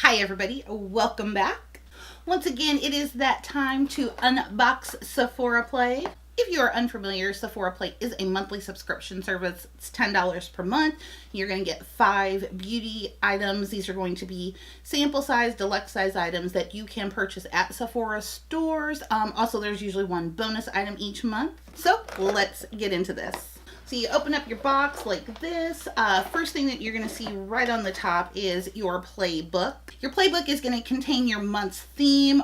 Hi everybody, welcome back. Once again, it is that time to unbox Sephora Play. If you are unfamiliar, Sephora Play is a monthly subscription service. It's $10 per month. You're going to get 5 beauty items. These are going to be sample size, deluxe size items that you can purchase at Sephora stores. Also, there's usually one bonus item each month. So let's get into this. So you open up your box like this. First thing that you're going to see right on the top is your playbook. Your playbook is going to contain your month's theme.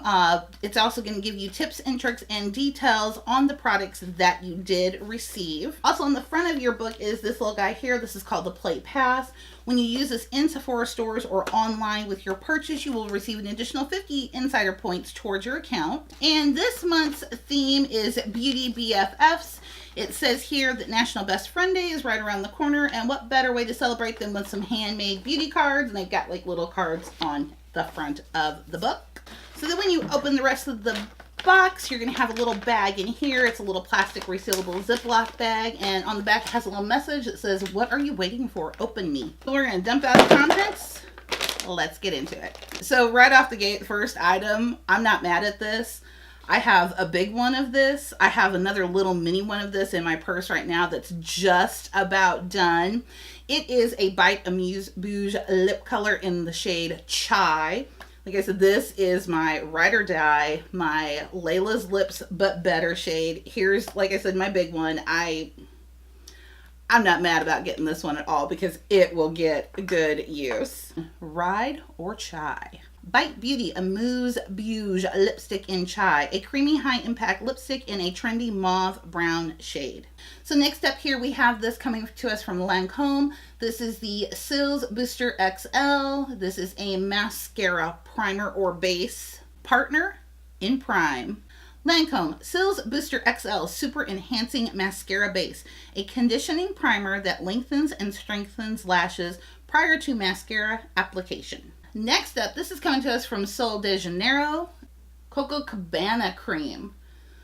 It's also going to give you tips and tricks and details on the products that you did receive. Also on the front of your book is this little guy here. This is called the Play Pass. When you use this in Sephora stores or online with your purchase, you will receive an additional 50 insider points towards your account. And this month's theme is Beauty BFFs. It says here that National Best Friend Day is right around the corner, and what better way to celebrate than with some handmade beauty cards, and they've got like little cards on the front of the book. So then when you open the rest of the box, you're going to have a little bag in here. It's a little plastic resealable Ziploc bag, and on the back it has a little message that says, "What are you waiting for? Open me." So we're going to dump out the contents. Let's get into it. So right off the gate, first item, I'm not mad at this. I have a big one of this. I have another little mini one of this in my purse right now that's just about done. It is a Bite Amuse Bouge lip color in the shade Chai. Like I said, this is my ride or die, my Leyla's Lips But Better shade. Here's, like I said, my big one. I'm not mad about getting this one at all because it will get good use. Ride or Chai. Bite Beauty Amuse Bouge lipstick in Chai, a creamy high impact lipstick in a trendy mauve brown shade. So next up here we have this coming to us from Lancome. This is the Cils Booster XL. This is a mascara primer or base partner in Prime. Lancome Cils Booster XL Super Enhancing Mascara Base, a conditioning primer that lengthens and strengthens lashes prior to mascara application. Next up, this is coming to us from Sol de Janeiro, Coco Cabana Cream.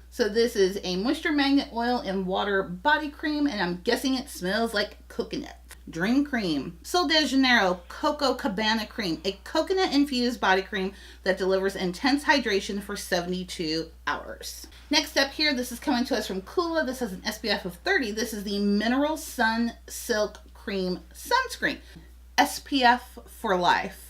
So this is a moisture magnet oil and water body cream, and I'm guessing it smells like coconut. Dream Cream. Sol de Janeiro Coco Cabana Cream, a coconut infused body cream that delivers intense hydration for 72 hours. Next up here, this is coming to us from Kula. This has an SPF of 30. This is the Mineral Sun Silk Cream Sunscreen. SPF for life.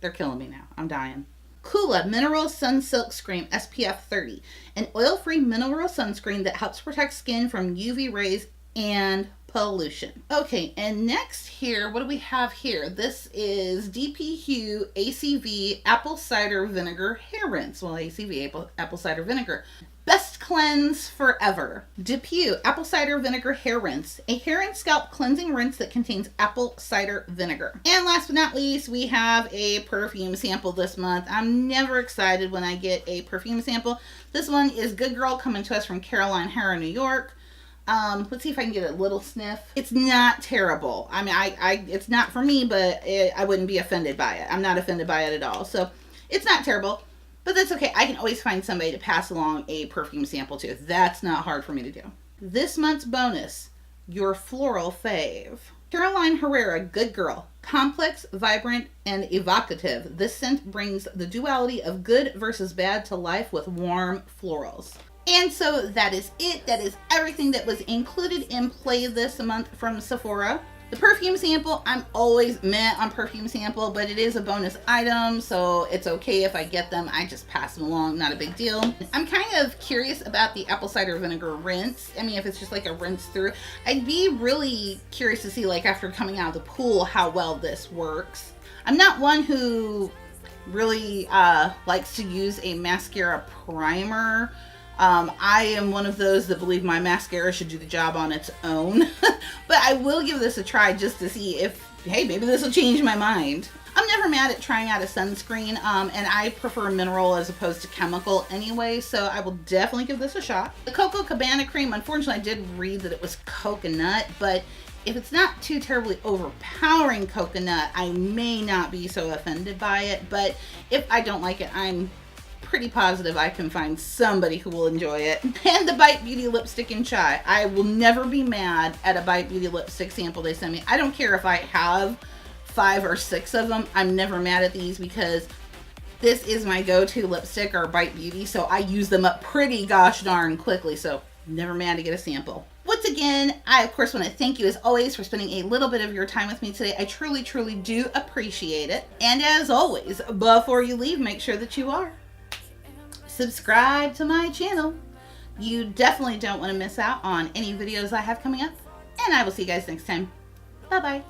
They're killing me now. I'm dying. Kula Mineral Sun Silk Screen SPF 30. An oil-free mineral sunscreen that helps protect skin from UV rays and pollution. Okay, and next here, what do we have here? This is DP Hue ACV Apple Cider Vinegar Hair Rinse. Well, ACV Apple Cider Vinegar. Best Cleanse Forever. Depew Apple Cider Vinegar Hair Rinse, a hair and scalp cleansing rinse that contains apple cider vinegar. And last but not least, we have a perfume sample this month. I'm never excited when I get a perfume sample. This one is Good Girl, coming to us from Caroline Harrell, New York. Let's see if I can get a little sniff. It's not terrible. I mean, it's not for me, but I wouldn't be offended by it. I'm not offended by it at all. So it's not terrible. But that's okay. I can always find somebody to pass along a perfume sample to. That's not hard for me to do. This month's bonus, your floral fave. Caroline Herrera, Good Girl. Complex, vibrant, and evocative. This scent brings the duality of good versus bad to life with warm florals. And so that is it. That is everything that was included in Play this month from Sephora. The perfume sample, I'm always meh on perfume sample, but it is a bonus item, so it's okay if I get them. I just pass them along, not a big deal. I'm kind of curious about the apple cider vinegar rinse. I mean, if it's just like a rinse through, I'd be really curious to see, like, after coming out of the pool, how well this works. I'm not one who really likes to use a mascara primer. I am one of those that believe my mascara should do the job on its own, but I will give this a try just to see if, hey, maybe this will change my mind. I'm never mad at trying out a sunscreen, and I prefer mineral as opposed to chemical anyway, so I will definitely give this a shot. The Coco Cabana Cream, unfortunately, I did read that it was coconut, but if it's not too terribly overpowering coconut, I may not be so offended by it, but if I don't like it, I'm pretty positive I can find somebody who will enjoy it. And the Bite Beauty lipstick in Chai. I will never be mad at a Bite Beauty lipstick sample they send me. I don't care if I have 5 or 6 of them. I'm never mad at these because this is my go-to lipstick or Bite Beauty, so I use them up pretty gosh darn quickly, so never mad to get a sample. Once again, I of course want to thank you as always for spending a little bit of your time with me today. I truly, truly do appreciate it. And as always, before you leave, make sure that you are subscribe to my channel. You definitely don't want to miss out on any videos I have coming up. And I will see you guys next time. Bye-bye.